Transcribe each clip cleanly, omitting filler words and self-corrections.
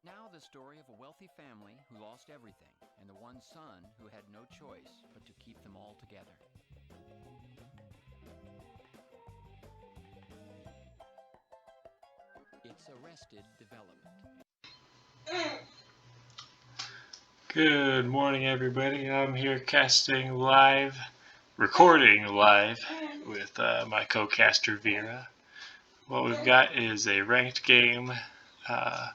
Now the story of a wealthy family who lost everything and the one son who had no choice but to keep them all together. It's Arrested Development. Good morning, everybody. I'm here recording live with my co-caster Vera. What we've got is a ranked game uh,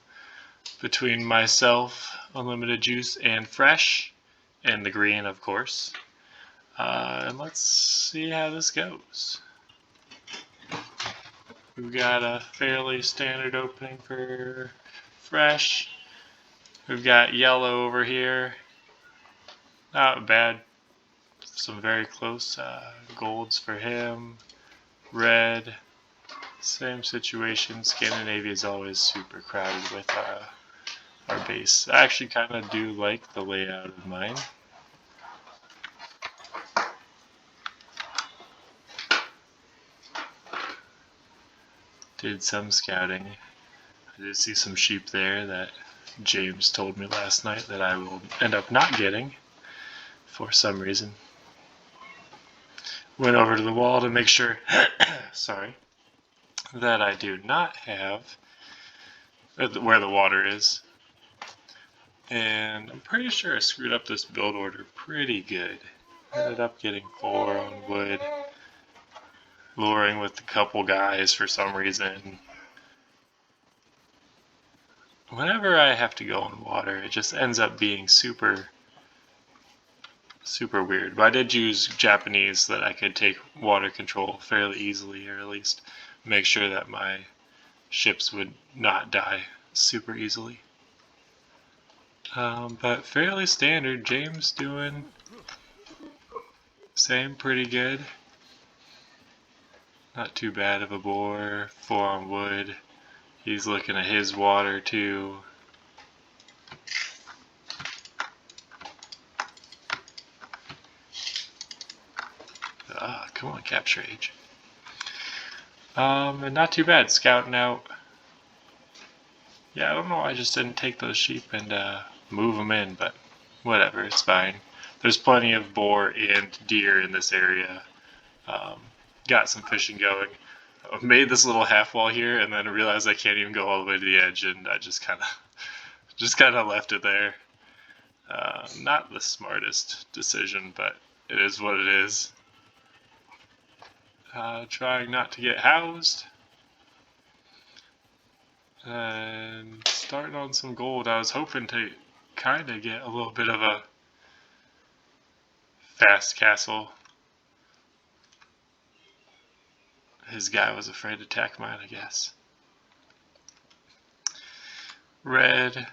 between myself, Unlimited Juice, and Fresh, and the green, of course. And let's see how this goes. We've got a fairly standard opening for Fresh. We've got yellow over here. Not bad. Some very close golds for him. Red. Same situation. Scandinavia is always super crowded with our base. I actually kind of do like the layout of mine. Did some scouting. I did see some sheep there that James told me last night that I will end up not getting for some reason. Went over to the wall to make sure sorry, that I do not have where the water is. And I'm pretty sure I screwed up this build order pretty good. Ended up getting 4 on wood, luring with a couple guys for some reason. Whenever I have to go on water, it just ends up being super weird. But I did use Japanese so that I could take water control fairly easily, or at least make sure that my ships would not die super easily. But fairly standard. James doing same, pretty good. Not too bad of a bore. 4 on wood. He's looking at his water too. Come on, capture age. And not too bad. Scouting out. Yeah, I don't know why I just didn't take those sheep and move them in, but whatever, it's fine. There's plenty of boar and deer in this area. Got some fishing going. I made this little half wall here, and then I realized I can't even go all the way to the edge, and I just kind of left it there. Not the smartest decision, but it is what it is. Trying not to get housed. And starting on some gold. I was hoping to kind of get a little bit of a fast castle. His guy was afraid to attack mine, I guess. Red.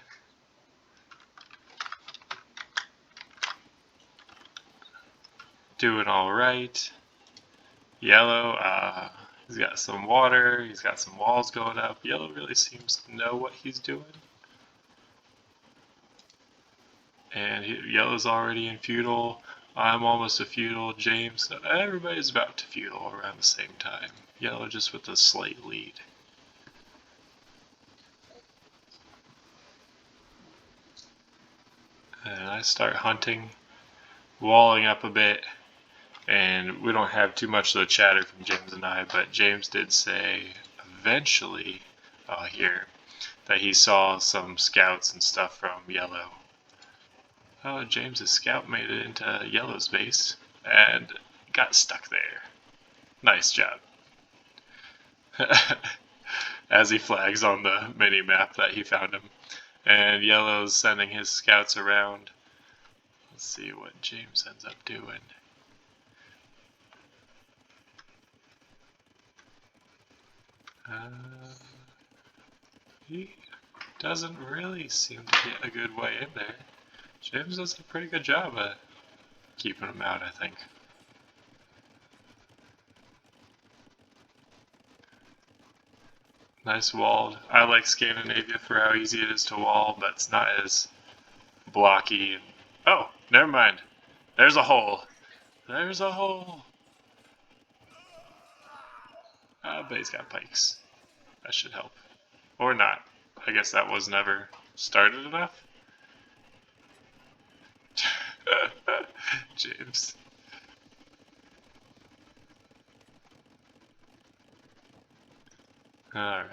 Doing alright. Yellow, he's got some water, he's got some walls going up. Yellow really seems to know what he's doing. And yellow's already in feudal. I'm almost a feudal. James, everybody's about to feudal around the same time. Yellow just with a slight lead. And I start hunting, walling up a bit. And we don't have too much of the chatter from James and I, but James did say eventually here that he saw some scouts and stuff from Yellow. Oh, James's scout made it into Yellow's base and got stuck there. Nice job. As he flags on the mini map that he found him. And Yellow's sending his scouts around. Let's see what James ends up doing. He doesn't really seem to get a good way in there. James does a pretty good job at keeping him out, I think. Nice walled. I like Scandinavia for how easy it is to wall, but it's not as blocky. Oh, never mind. There's a hole. There's a hole. But he's got pikes. That should help. Or not. I guess that was never started enough? James. Alright.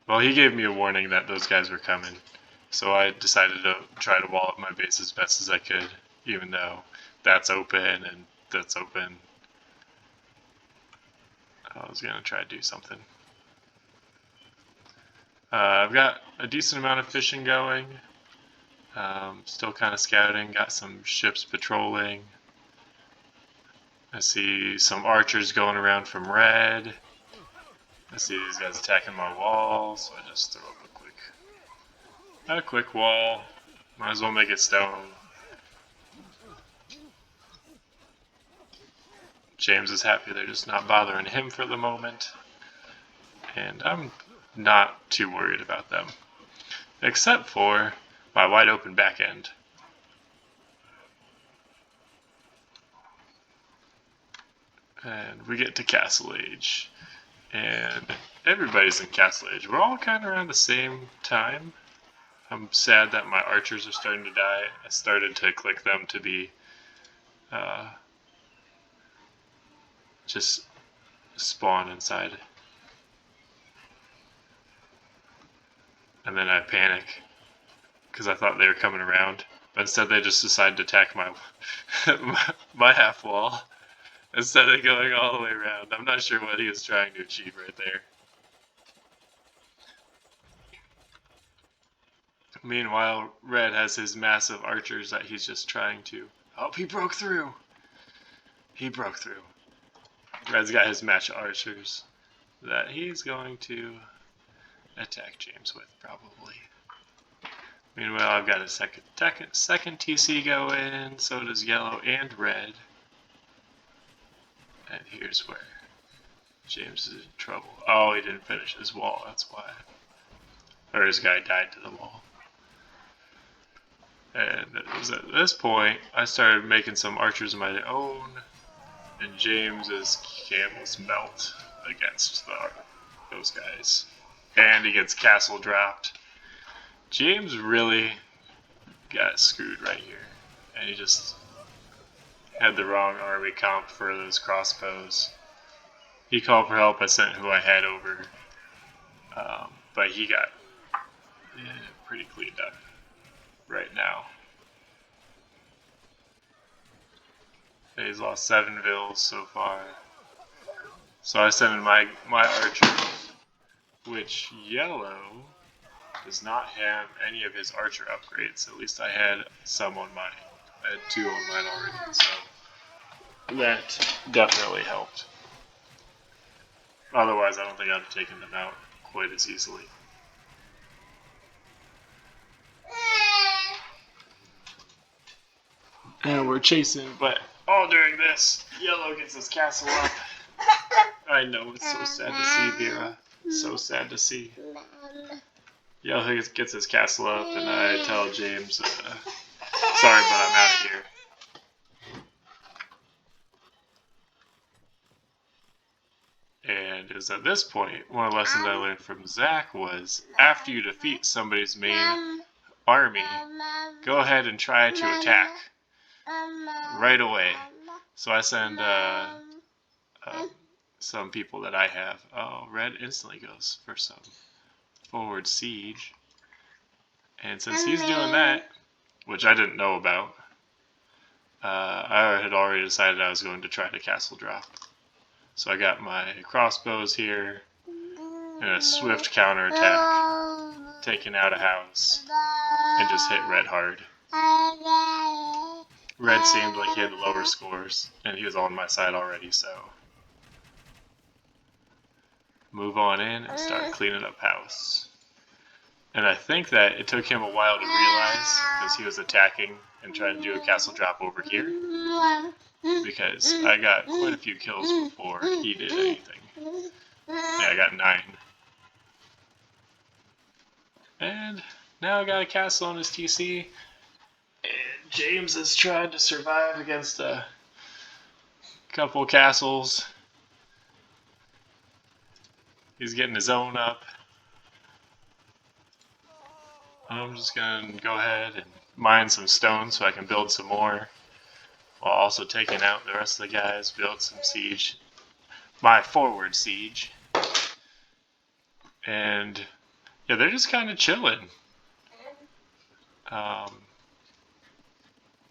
Well, he gave me a warning that those guys were coming. So I decided to try to wall up my base as best as I could, even though that's open and that's open. I was going to try to do something. I've got a decent amount of fishing going. Still kind of scouting, got some ships patrolling. I see some archers going around from red. I see these guys attacking my wall, so I just throw up a quick wall. Might as well make it stone. James is happy they're just not bothering him for the moment. And I'm not too worried about them. Except for my wide open back end. And we get to Castle Age. And everybody's in Castle Age. We're all kind of around the same time. I'm sad that my archers are starting to die. I started to click them to be just spawn inside. And then I panic because I thought they were coming around. But instead they just decided to attack my my half wall instead of going all the way around. I'm not sure what he was trying to achieve right there. Meanwhile, Red has his massive archers that he's just trying to... Oh, he broke through! He broke through. Red's got his match archers that he's going to attack James with, probably. Meanwhile, I've got a second TC going, so does yellow and red. And here's where James is in trouble. Oh, he didn't finish his wall, that's why. Or his guy died to the wall. And it was at this point I started making some archers of my own, and James's camels melt against those guys. And he gets castle dropped. James really got screwed right here. And he just had the wrong army comp for those crossbows. He called for help, I sent who I had over. But he got pretty cleaned up right now. He's lost 7 vills so far. So I sent in my archers, which yellow does not have any of his archer upgrades. At least I had some on mine. I had 2 on mine already, so that definitely helped. Otherwise, I don't think I'd have taken them out quite as easily. And we're chasing, but all during this, yellow gets his castle up. I know, it's so sad to see, Vera. So sad to see. Yellow gets his castle up, and I tell James, sorry, but I'm out of here. And it was at this point, one of the lessons I learned from Zach was, after you defeat somebody's main army, go ahead and try to attack right away. So I send some people that I have. Oh, red instantly goes for some forward siege. And since he's doing that, which I didn't know about, I had already decided I was going to try to castle drop. So I got my crossbows here, and a swift counterattack, taking out a house, and just hit red hard. Red seemed like he had the lower scores, and he was on my side already, so move on in and start cleaning up house. And I think that it took him a while to realize, because he was attacking and trying to do a castle drop over here, because I got quite a few kills before he did anything. Yeah, I got 9. And now I got a castle on his TC. And James has tried to survive against a couple castles. He's getting his own up. I'm just gonna go ahead and mine some stone so I can build some more, while also taking out the rest of the guys, build some siege. My forward siege. And yeah, they're just kind of chilling.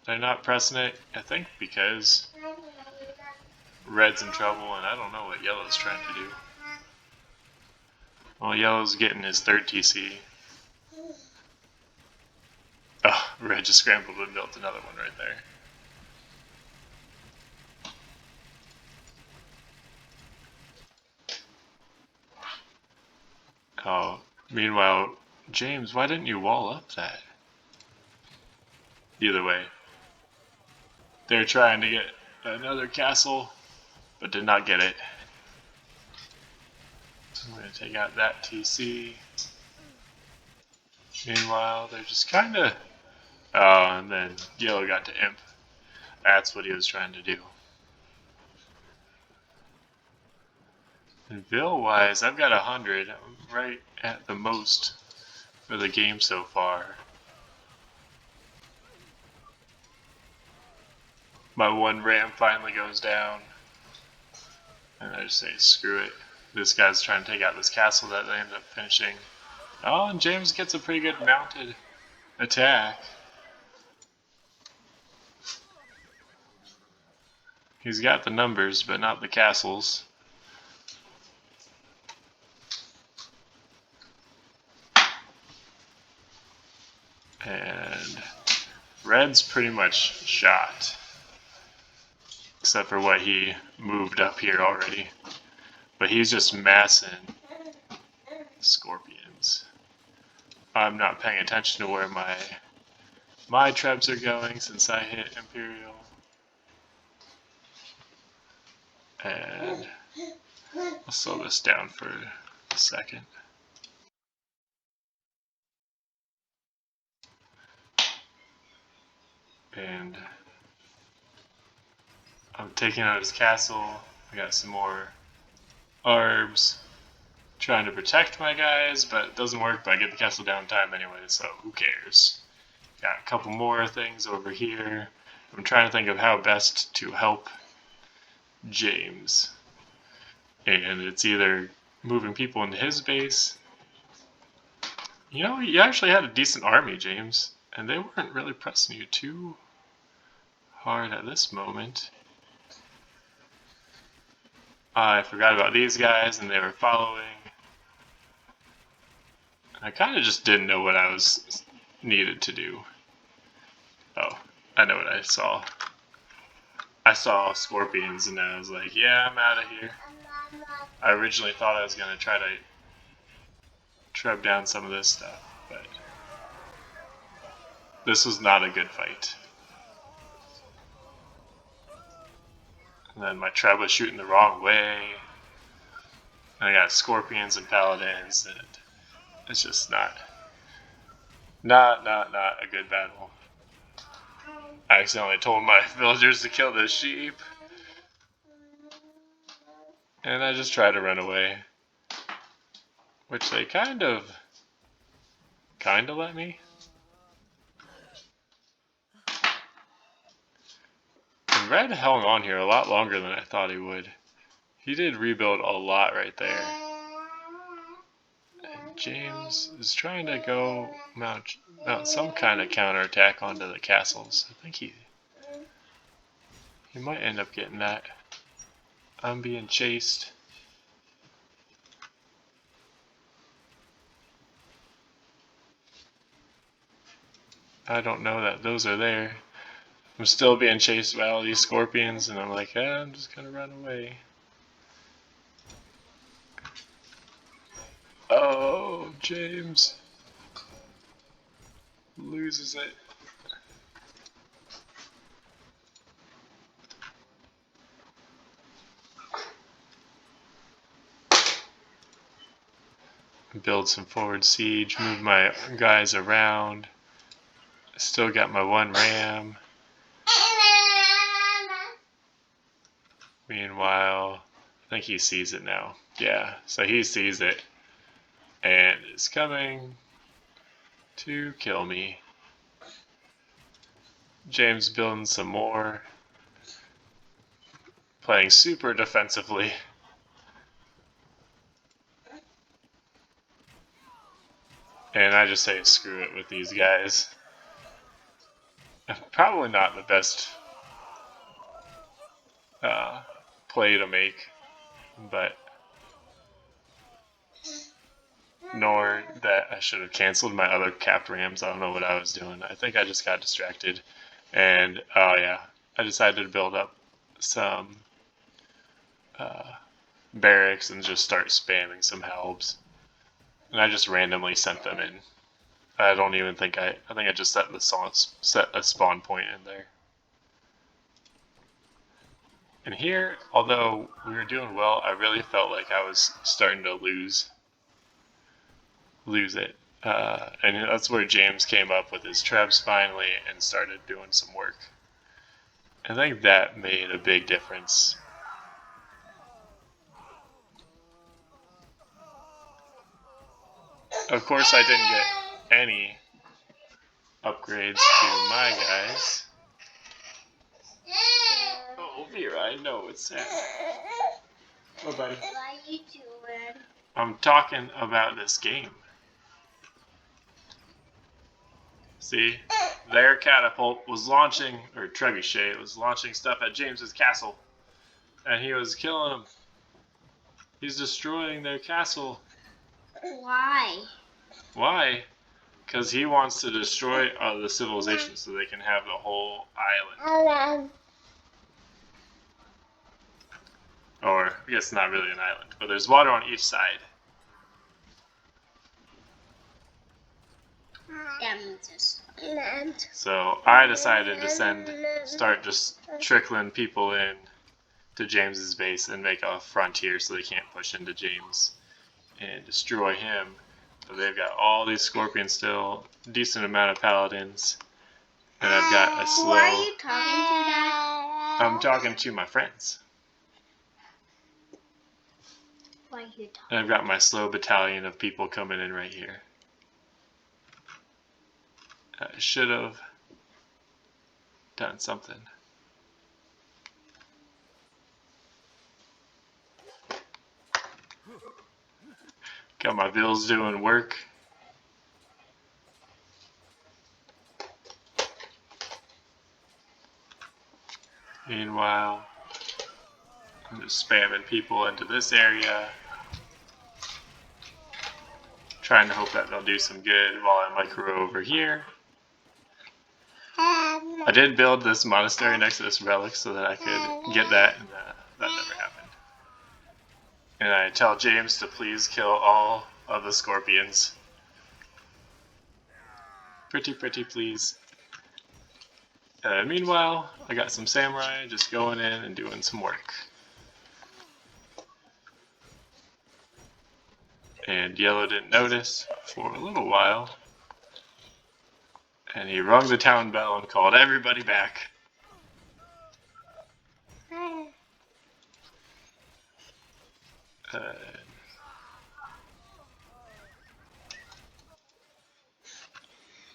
They're not pressing it, I think, because red's in trouble, and I don't know what yellow's trying to do. Well, yellow's getting his third TC. Oh, red just scrambled and built another one right there. Oh, meanwhile, James, why didn't you wall up that? Either way, they're trying to get another castle, but did not get it. I'm going to take out that TC. Meanwhile, they're just kind of... Oh, and then yellow got to imp. That's what he was trying to do. And Bill-wise, I've got 100. I'm right at the most for the game so far. My one ram finally goes down. And I just say, screw it. This guy's trying to take out this castle that they ended up finishing. Oh, and James gets a pretty good mounted attack. He's got the numbers, but not the castles. And red's pretty much shot. Except for what he moved up here already. But he's just massing scorpions. I'm not paying attention to where my trebs are going since I hit Imperial. And I'll slow this down for a second. And I'm taking out his castle. I got some more arbs. Trying to protect my guys, but it doesn't work, but I get the castle down time anyway, so who cares? Got a couple more things over here. I'm trying to think of how best to help James. And it's either moving people into his base. You know, you actually had a decent army, James, and they weren't really pressing you too hard at this moment. I forgot about these guys, and they were following. I kind of just didn't know what I was needed to do. Oh, I know what I saw. I saw scorpions, and I was like, yeah, I'm out of here. I originally thought I was going to try to treb down some of this stuff, but this was not a good fight. And then my treb was shooting the wrong way. And I got scorpions and paladins, and it's just not a good battle. I accidentally told my villagers to kill the sheep. And I just tried to run away. Which they kind of let me. And Red hung on here a lot longer than I thought he would. He did rebuild a lot right there. And James is trying to go mount some kind of counterattack onto the castles. I think he might end up getting that. I'm being chased. I don't know that those are there. I'm still being chased by all these scorpions, and I'm like, I'm just gonna run away. Oh, James loses it. Build some forward siege, move my guys around. Still got my one ram. Meanwhile, I think he sees it now. Yeah, so he sees it and is coming. to kill me. James building some more. Playing super defensively. And I just say screw it with these guys. Probably not the best play to make, but nor that I should have canceled my other capped rams. I don't know what I was doing. I think I just got distracted. And, oh yeah, I decided to build up some barracks and just start spamming some helbs. And I just randomly sent them in. I don't even think I think I just set a spawn point in there. And here, although we were doing well, I really felt like I was starting to lose it. And that's where James came up with his trebs finally and started doing some work. I think that made a big difference. Of course, I didn't get any upgrades to my guys. Oh, Vera, I know, it's sad. What, buddy? What are you doing? I'm talking about this game. See, their catapult was launching, or trebuchet was launching stuff at James's castle, and he was killing them. He's destroying their castle. Why? Why? Because he wants to destroy the civilization so they can have the whole island. Or, I guess not really an island, but there's water on each side. That means it's So I decided to start just trickling people in to James's base and make a frontier so they can't push into James and destroy him. But they've got all these scorpions still, decent amount of paladins, and I've got a slow. Who are you talking to, Dad? I'm talking to my friends. Why are you talking? And I've got my slow battalion of people coming in right here. I should have done something. Got my bills doing work. Meanwhile, I'm just spamming people into this area. Trying to hope that they'll do some good while I micro over here. I did build this monastery next to this relic so that I could get that, and that never happened. And I tell James to please kill all of the scorpions. Pretty please. Meanwhile, I got some samurai just going in and doing some work. And Yellow didn't notice for a little while. And he rung the town bell and called everybody back.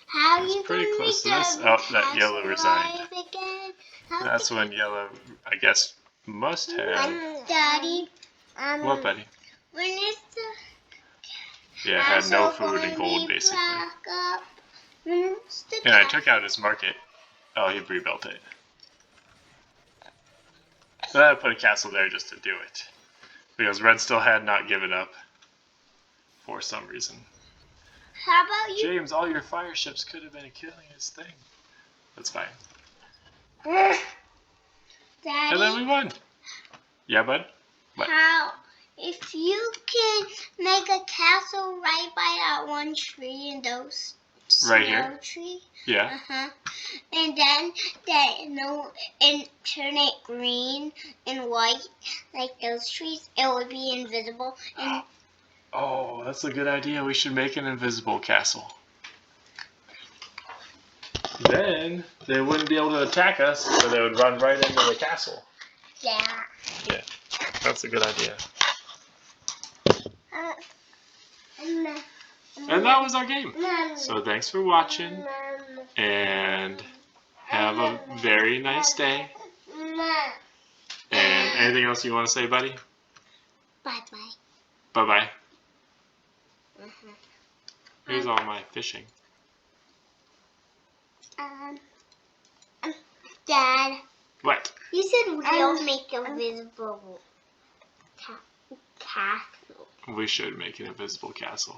How you pretty close to this. Oh, that Yellow resigned. That's when Yellow, I guess, must have. Daddy. What, buddy? When is the Yeah, had no food and gold, basically. And I took out his market. Oh, he rebuilt it. So I put a castle there just to do it. Because Red still had not given up. For some reason. How about you? James, all your fire ships could have been killing his thing. That's fine. Daddy. And then we won. Yeah, bud? What? How? If you can make a castle right by that one tree and those Right here? tree. Yeah. And then and turn it green and white like those trees, it would be invisible. And Oh, that's a good idea. We should make an invisible castle. Then they wouldn't be able to attack us, so they would run right into the castle. yeah. Yeah, that's a good idea. And And that was our game. So thanks for watching, and have a very nice day. And anything else you want to say, buddy? Bye-bye. Bye-bye. Here's all my fishing. Dad, What? you said we'll make a visible castle. We should make an invisible castle.